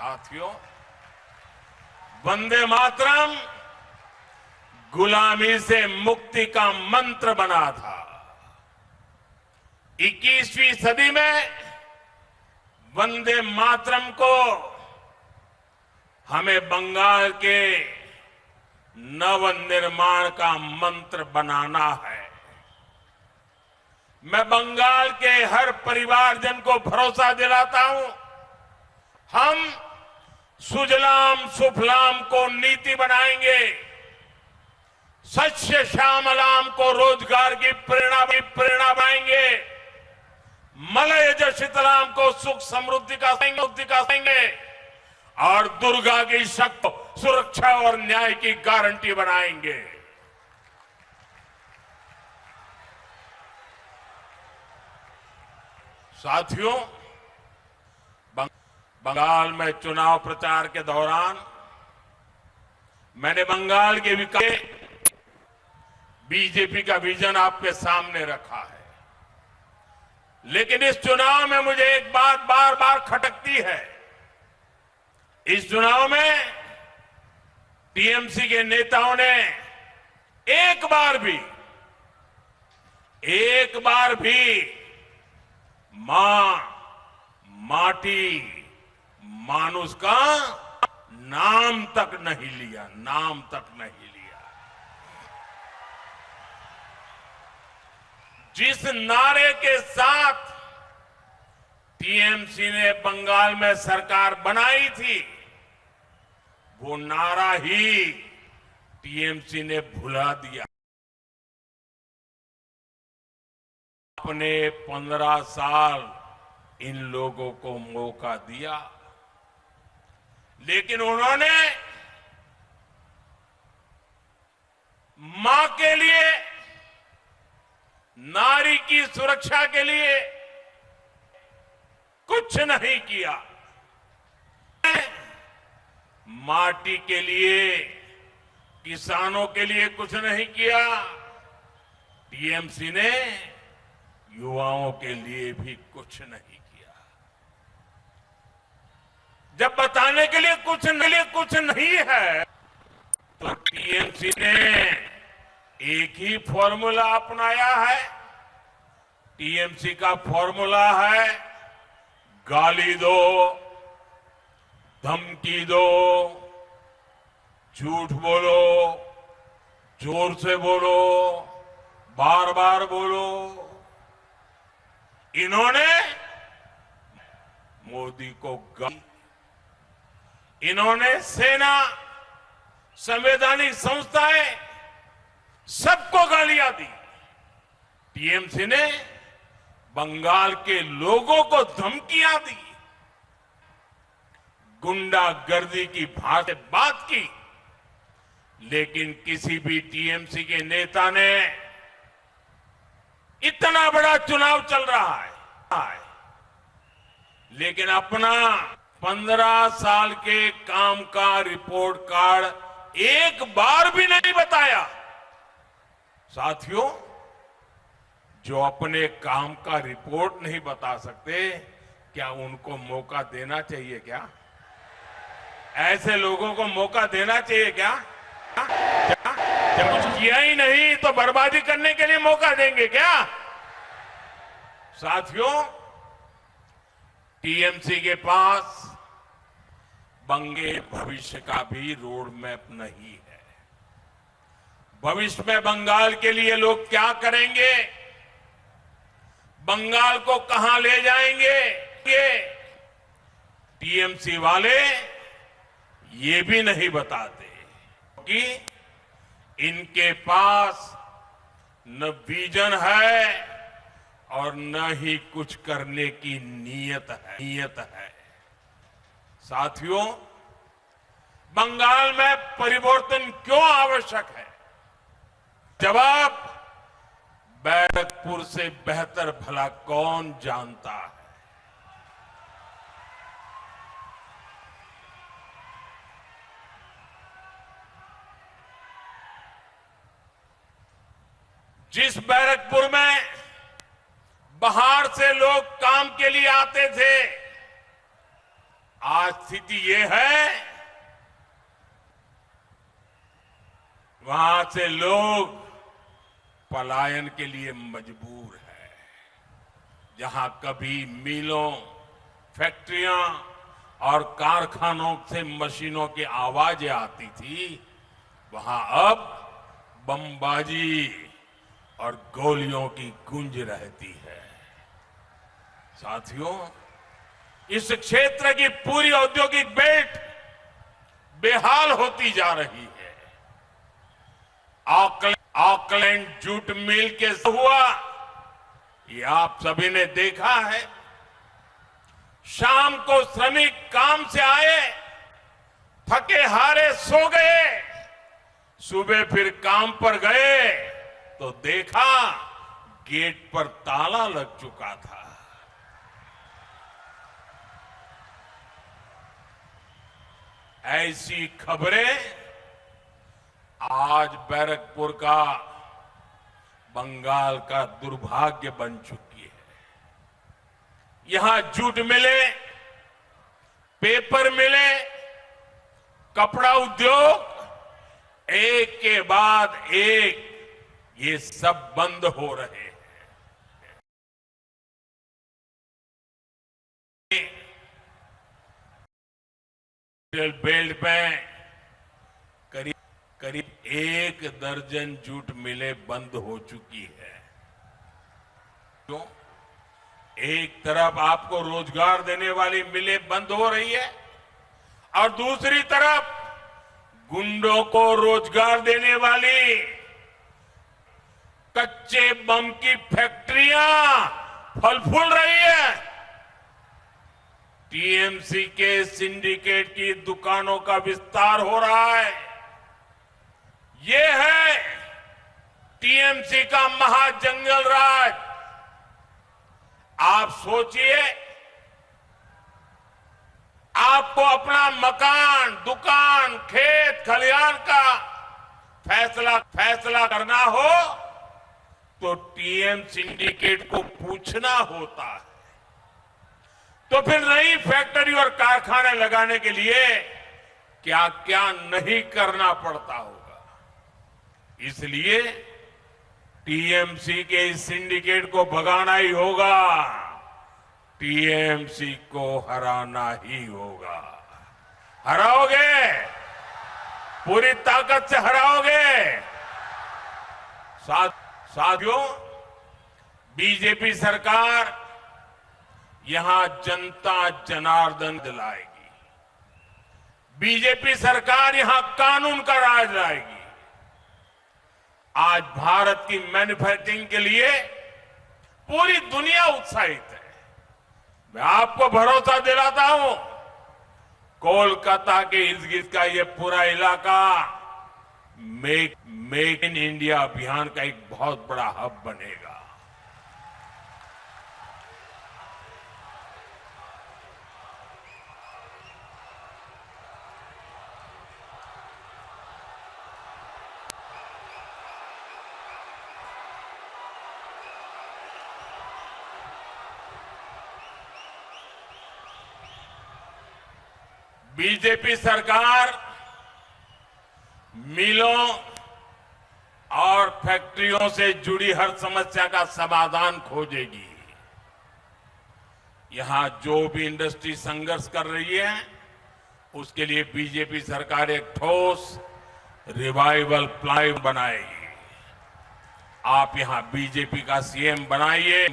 साथियों, वंदे मातरम गुलामी से मुक्ति का मंत्र बना था। 21वीं सदी में वंदे मातरम को हमें बंगाल के नवनिर्माण का मंत्र बनाना है। मैं बंगाल के हर परिवारजन को भरोसा दिलाता हूं, हम सुजलाम सुफलाम को नीति बनाएंगे, शस्य श्यामलाम को रोजगार की प्रेरणा बनाएंगे, मलयज शीतलाम को सुख समृद्धि का देंगे और दुर्गा की शक्ति सुरक्षा और न्याय की गारंटी बनाएंगे। साथियों, बंगाल में चुनाव प्रचार के दौरान मैंने बंगाल के विकास बीजेपी का विजन आपके सामने रखा है, लेकिन इस चुनाव में मुझे एक बात बार बार खटकती है। इस चुनाव में टीएमसी के नेताओं ने एक बार भी मां, माटी, मानुष का नाम तक नहीं लिया। जिस नारे के साथ टीएमसी ने बंगाल में सरकार बनाई थी, वो नारा ही टीएमसी ने भुला दिया। अपने 15 साल इन लोगों को मौका दिया, लेकिन उन्होंने मां के लिए, नारी की सुरक्षा के लिए कुछ नहीं किया। माटी के लिए, किसानों के लिए कुछ नहीं किया। टीएमसी ने युवाओं के लिए भी कुछ नहीं किया। जब बताने के लिए कुछ नहीं है, तो टीएमसी ने एक ही फॉर्मूला अपनाया है। टीएमसी का फॉर्मूला है, गाली दो, धमकी दो, झूठ बोलो, जोर से बोलो, बार बार बोलो। इन्होंने मोदी को इन्होंने सेना, संवैधानिक संस्थाएं, सबको गालियां दी। टीएमसी ने बंगाल के लोगों को धमकियां दी, गुंडागर्दी की भाषा से बात की, लेकिन किसी भी टीएमसी के नेता ने, इतना बड़ा चुनाव चल रहा है, लेकिन अपना 15 साल के काम का रिपोर्ट कार्ड एक बार भी नहीं बताया। साथियों, जो अपने काम का रिपोर्ट नहीं बता सकते, क्या उनको मौका देना चाहिए? क्या ऐसे लोगों को मौका देना चाहिए? क्या जब कुछ किया ही नहीं तो बर्बादी करने के लिए मौका देंगे क्या? साथियों, टीएमसी के पास बंगे भविष्य का भी रोड मैप नहीं है। भविष्य में बंगाल के लिए लोग क्या करेंगे, बंगाल को कहां ले जाएंगे, टीएमसी वाले ये भी नहीं बताते, क्योंकि इनके पास न विजन है और न ही कुछ करने की नीयत है। साथियों, बंगाल में परिवर्तन क्यों आवश्यक है? जवाब बैरकपुर से बेहतर भला कौन जानता है। जिस बैरकपुर में बाहर से लोग काम के लिए आते थे, आज स्थिति ये है, वहां से लोग पलायन के लिए मजबूर है। जहां कभी मिलों, फैक्ट्रियां और कारखानों से मशीनों की आवाजें आती थी, वहां अब बमबाजी और गोलियों की गूंज रहती है। साथियों, इस क्षेत्र की पूरी औद्योगिक बेल्ट बेहाल होती जा रही है। ऑकलैंड जूट मिल के हुआ, ये आप सभी ने देखा है। शाम को श्रमिक काम से आए, थके हारे सो गए, सुबह फिर काम पर गए तो देखा गेट पर ताला लग चुका था। ऐसी खबरें आज बैरकपुर का, बंगाल का दुर्भाग्य बन चुकी है। यहां जूट मिले, पेपर मिले, कपड़ा उद्योग, एक के बाद एक ये सब बंद हो रहे हैं। बेल्ट में करीब 1 दर्जन जूट मिलें बंद हो चुकी है। क्यों? एक तरफ आपको रोजगार देने वाली मिलें बंद हो रही है और दूसरी तरफ गुंडों को रोजगार देने वाली कच्चे बम की फैक्ट्रियां फल फूल रही है। टीएमसी के सिंडिकेट की दुकानों का विस्तार हो रहा है। ये है टीएमसी का महाजंगल राज। आप सोचिए, आपको अपना मकान, दुकान, खेत खलिहान का फैसला करना हो तो टीएम सिंडिकेट को पूछना होता है। तो फिर नई फैक्ट्री और कारखाने लगाने के लिए क्या क्या नहीं करना पड़ता होगा। इसलिए टीएमसी के इस सिंडिकेट को भगाना ही होगा, टीएमसी को हराना ही होगा। हराओगे, पूरी ताकत से हराओगे। साथियों, बीजेपी सरकार यहां जनता जनार्दन दिलाएगी। बीजेपी सरकार यहां कानून का राज लाएगी। आज भारत की मैन्युफैक्चरिंग के लिए पूरी दुनिया उत्साहित है। मैं आपको भरोसा दिलाता हूं, कोलकाता के इर्द गिर्द का ये पूरा इलाका मेक इन इंडिया अभियान का एक बहुत बड़ा हब बनेगा। बीजेपी सरकार मिलों और फैक्ट्रियों से जुड़ी हर समस्या का समाधान खोजेगी। यहां जो भी इंडस्ट्री संघर्ष कर रही है, उसके लिए बीजेपी सरकार एक ठोस रिवाइवल प्लान बनाएगी। आप यहां बीजेपी का सीएम बनाइए।